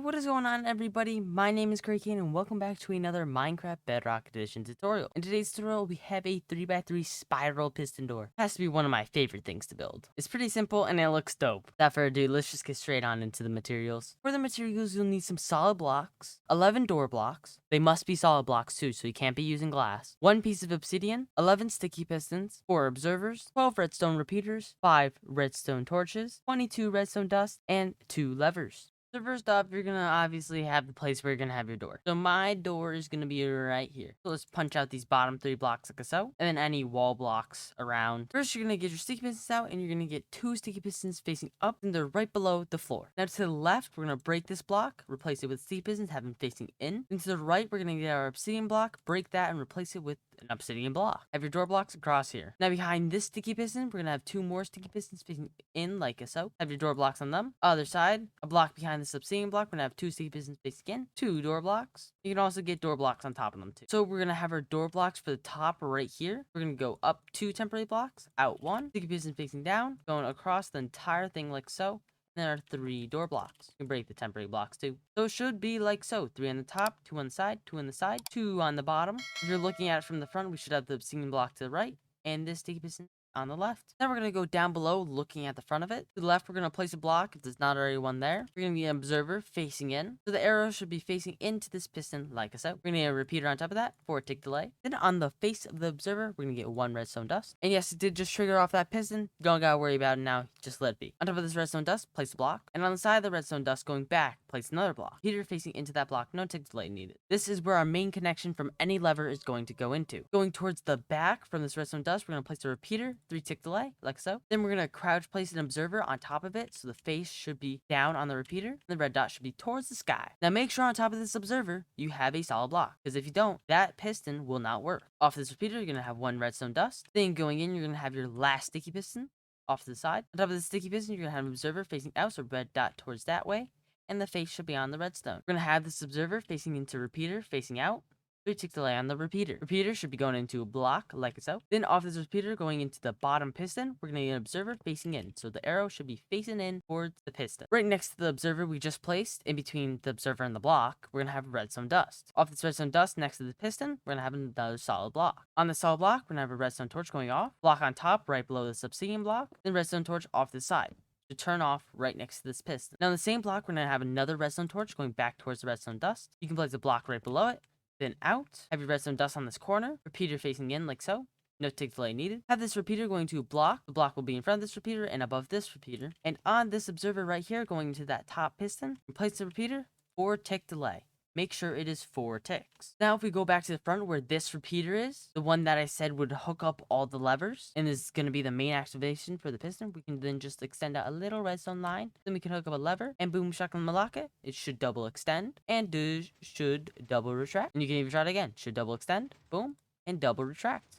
What is going on, everybody? My name is Kane and welcome back to another Minecraft Bedrock Edition tutorial. In today's tutorial, we have a 3x3 spiral piston door. It has to be one of my favorite things to build. It's pretty simple and it looks dope. Without further ado, let's just get straight on into the materials. For the materials, you'll need some solid blocks, 11 door blocks. They must be solid blocks too, so you can't be using glass. 1 piece of obsidian, 11 sticky pistons, 4 observers, 12 redstone repeaters, 5 redstone torches, 22 redstone dust, and 2 levers. So first off, you're gonna obviously have the place where you're gonna have your door. So my door is gonna be right here. So let's punch out these bottom 3 blocks like so, and then any wall blocks around. First, you're gonna get your sticky pistons out, and you're gonna get 2 sticky pistons facing up, and they're right below the floor. Now to the left, we're gonna break this block, replace it with sticky pistons, have them facing in. And to the right, we're gonna get our obsidian block, break that, and replace it with an obsidian block. Have your door blocks across here. Now behind this sticky piston, we're gonna have 2 more sticky pistons facing in like so. Have your door blocks on them. Other side, a block behind this obsidian block, we're gonna have 2 sticky pistons facing in, 2 door blocks. You can also get door blocks on top of them too. So we're gonna have our door blocks for the top right here. We're gonna go up 2 temporary blocks, out 1, sticky piston facing down, going across the entire thing like so. There are 3 door blocks. You can break the temporary blocks too. So it should be like so. 3 on the top, 2 on the side, 2 on the side, 2 on the bottom. If you're looking at it from the front, we should have the obsidian block to the right and this sticky piston on the left. Then we're going to go down below looking at the front of it. To the left, we're going to place a block if there's not already one there. We're going to get an observer facing in. So the arrow should be facing into this piston like so. We're going to get a repeater on top of that for a tick delay. Then on the face of the observer, we're going to get 1 redstone dust. And yes, it did just trigger off that piston. Don't got to worry about it now. Just let it be. On top of this redstone dust, place a block. And on the side of the redstone dust going back, place another block. Repeater facing into that block. No tick delay needed. This is where our main connection from any lever is going to go into. Going towards the back from this redstone dust, we're going to place a repeater, 3 tick delay, like so. Then we're going to crouch place an observer on top of it, so the face should be down on the repeater, and the red dot should be towards the sky. Now make sure on top of this observer, you have a solid block, because if you don't, that piston will not work. Off this repeater, you're going to have 1 redstone dust. Then going in, you're going to have your last sticky piston off to the side. On top of the sticky piston, you're going to have an observer facing out, so red dot towards that way, and the face should be on the redstone. We're going to have this observer facing into repeater, facing out. 3 tick delay on the repeater. Repeater should be going into a block like so. Then off this repeater going into the bottom piston, we're going to get an observer facing in. So the arrow should be facing in towards the piston. Right next to the observer we just placed, in between the observer and the block, we're going to have redstone dust. Off this redstone dust next to the piston, we're going to have another solid block. On the solid block, we're going to have a redstone torch going off. Block on top right below this obsidian block. Then redstone torch off the side to turn off right next to this piston. Now on the same block, we're going to have another redstone torch going back towards the redstone dust. You can place a block right below it. Then out, have your redstone dust on this corner, repeater facing in like so, no tick delay needed. Have this repeater going to a block, the block will be in front of this repeater and above this repeater, and on this observer right here going into that top piston, replace the repeater, 4 tick delay. Make sure it is 4 ticks. Now if we go back to the front where this repeater is, the one that I said would hook up all the levers and is going to be the main activation for the piston, we can then just extend out a little redstone line. Then we can hook up a lever and boom shakalaka. It should double extend and should double retract. And you can even try it again. Should double extend, boom, and double retract.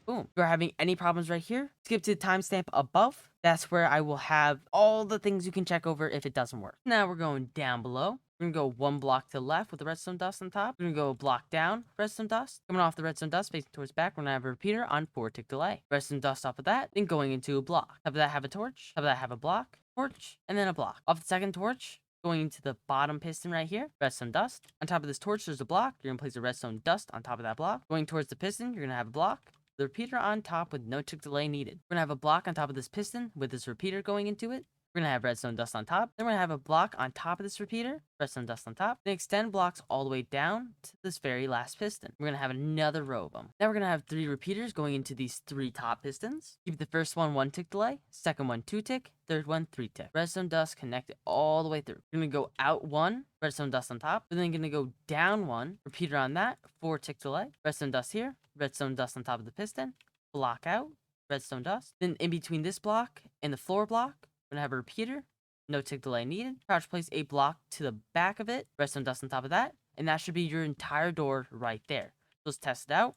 Boom. If you're having any problems right here, skip to the timestamp above. That's where I will have all the things you can check over if it doesn't work. Now we're going down below. We're going to go 1 block to the left with the redstone dust on top. We're going to go a block down, redstone dust. Coming off the redstone dust, facing towards back, we're going to have a repeater on 4 tick delay. Redstone dust off of that, then going into a block. Top of that, have a torch. Top of that, have a block, torch, and then a block. Off the second torch, going into the bottom piston right here, redstone dust. On top of this torch, there's a block. You're going to place a redstone dust on top of that block. Going towards the piston, you're going to have a block. The repeater on top with no tick delay needed. We're going to have a block on top of this piston with this repeater going into it. We're going to have redstone dust on top. Then we're going to have a block on top of this repeater. Redstone dust on top. Then extend blocks all the way down to this very last piston. We're going to have another row of them. Now we're going to have 3 repeaters going into these 3 top pistons. Keep the first one 1 tick delay. Second one 2 tick. Third one 3 tick. Redstone dust connected all the way through. We're going to go out 1. Redstone dust on top. And then going to go down 1. Repeater on that. 4 tick delay. Redstone dust here. Redstone dust on top of the piston. Block out. Redstone dust. Then in between this block and the floor block, we're gonna have a repeater, no tick delay needed. Crouch place a block to the back of it, redstone dust on top of that, and that should be your entire door right there. Let's test it out.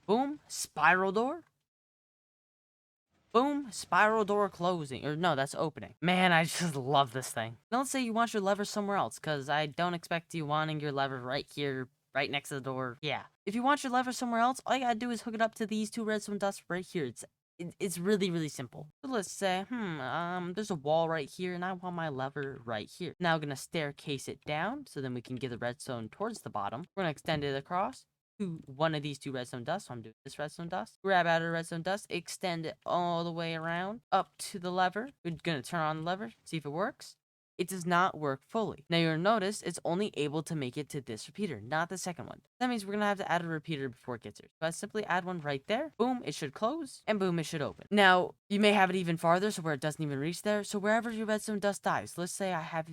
Boom, spiral door. Boom, spiral door closing. Or no, that's opening. Man, I just love this thing. Now let's say you want your lever somewhere else, because I don't expect you wanting your lever right here, right next to the door. Yeah. If you want your lever somewhere else, all you gotta do is hook it up to these 2 redstone dusts right here. It's really, really simple. So let's say, there's a wall right here, and I want my lever right here. Now I'm gonna staircase it down, so then we can get the redstone towards the bottom. We're gonna extend it across to one of these two redstone dusts. So I'm doing this redstone dust. Grab out a redstone dust, extend it all the way around up to the lever. We're gonna turn on the lever, see if it works. It does not work fully. Now you'll notice it's only able to make it to this repeater, not the second one. That means we're gonna have to add a repeater before it gets here. So I simply add one right there. Boom, it should close, and boom, it should open. Now, you may have it even farther, so where it doesn't even reach there. So wherever your redstone dust dies, let's say I have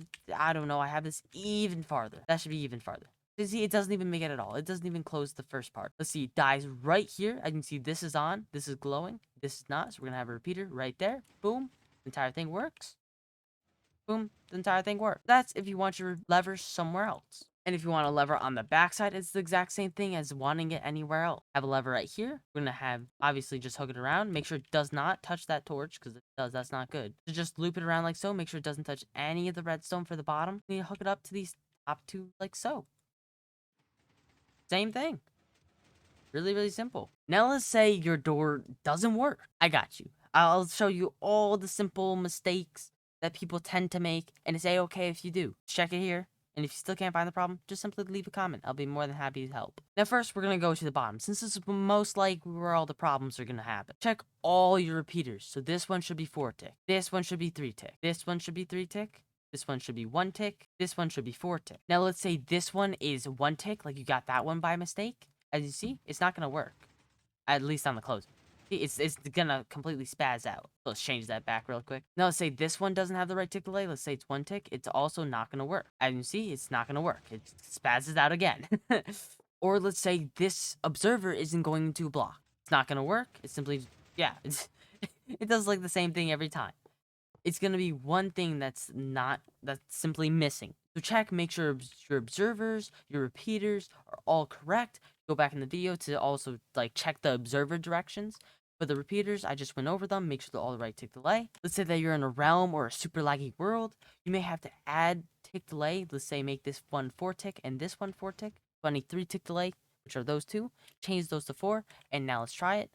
this even farther. That should be even farther. You see, it doesn't even make it at all. It doesn't even close the first part. Let's see, it dies right here. I can see this is on, this is glowing, this is not. So we're gonna have a repeater right there. Boom, the entire thing works. Boom, the entire thing works. That's if you want your lever somewhere else. And if you want a lever on the backside, it's the exact same thing as wanting it anywhere else. Have a lever right here. We're gonna have, obviously, just hook it around. Make sure it does not touch that torch, because if it does, that's not good. So just loop it around like so. Make sure it doesn't touch any of the redstone for the bottom. You need to hook it up to these top two like so. Same thing. Really, really simple. Now let's say your door doesn't work. I got you. I'll show you all the simple mistakes that people tend to make, and it's a-okay if you do. Check it here, and if you still can't find the problem, just simply leave a comment. I'll be more than happy to help. Now first, we're going to go to the bottom, since this is most likely where all the problems are going to happen. Check all your repeaters. So this one should be 4 tick. This one should be 3 tick. This one should be 3 tick. This one should be 1 tick. This one should be 4 tick. Now let's say this one is 1 tick, like you got that one by mistake. As you see, it's not going to work. At least on the closing. It's gonna completely spaz out. So let's change that back real quick. Now let's say this one doesn't have the right tick delay. Let's say it's 1 tick. It's also not gonna work. As you see, it's not gonna work. It spazzes out again. Or let's say this observer isn't going to block. It's not gonna work. It's simply, yeah, it does like the same thing every time. It's gonna be one thing that's simply missing. So check, make sure your observers, your repeaters are all correct. Go back in the video to also like check the observer directions. For the repeaters, I just went over them, make sure they're all the right tick delay. Let's say that you're in a realm or a super laggy world. You may have to add tick delay. Let's say make this one 4 tick and this one 4 tick. So I need 3 tick delay, which are those two. Change those to 4, and now let's try it.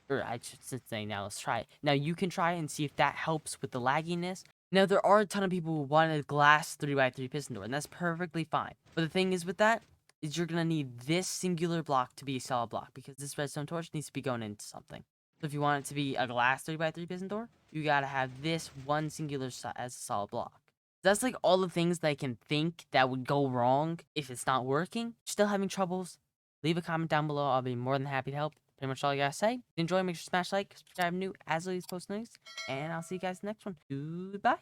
Or I should say now let's try it. Now you can try it and see if that helps with the lagginess. Now there are a ton of people who want a glass 3x3 piston door, and that's perfectly fine. But the thing is with that, is you're going to need this singular block to be a solid block, because this redstone torch needs to be going into something. So if you want it to be a glass 3x3 piston door, you got to have this one singular as a solid block. That's like all the things that I can think that would go wrong if it's not working. Still having troubles? Leave a comment down below. I'll be more than happy to help. Pretty much all I gotta say. If you enjoy, make sure to smash like, subscribe new, as always, post news, and I'll see you guys in the next one. Goodbye.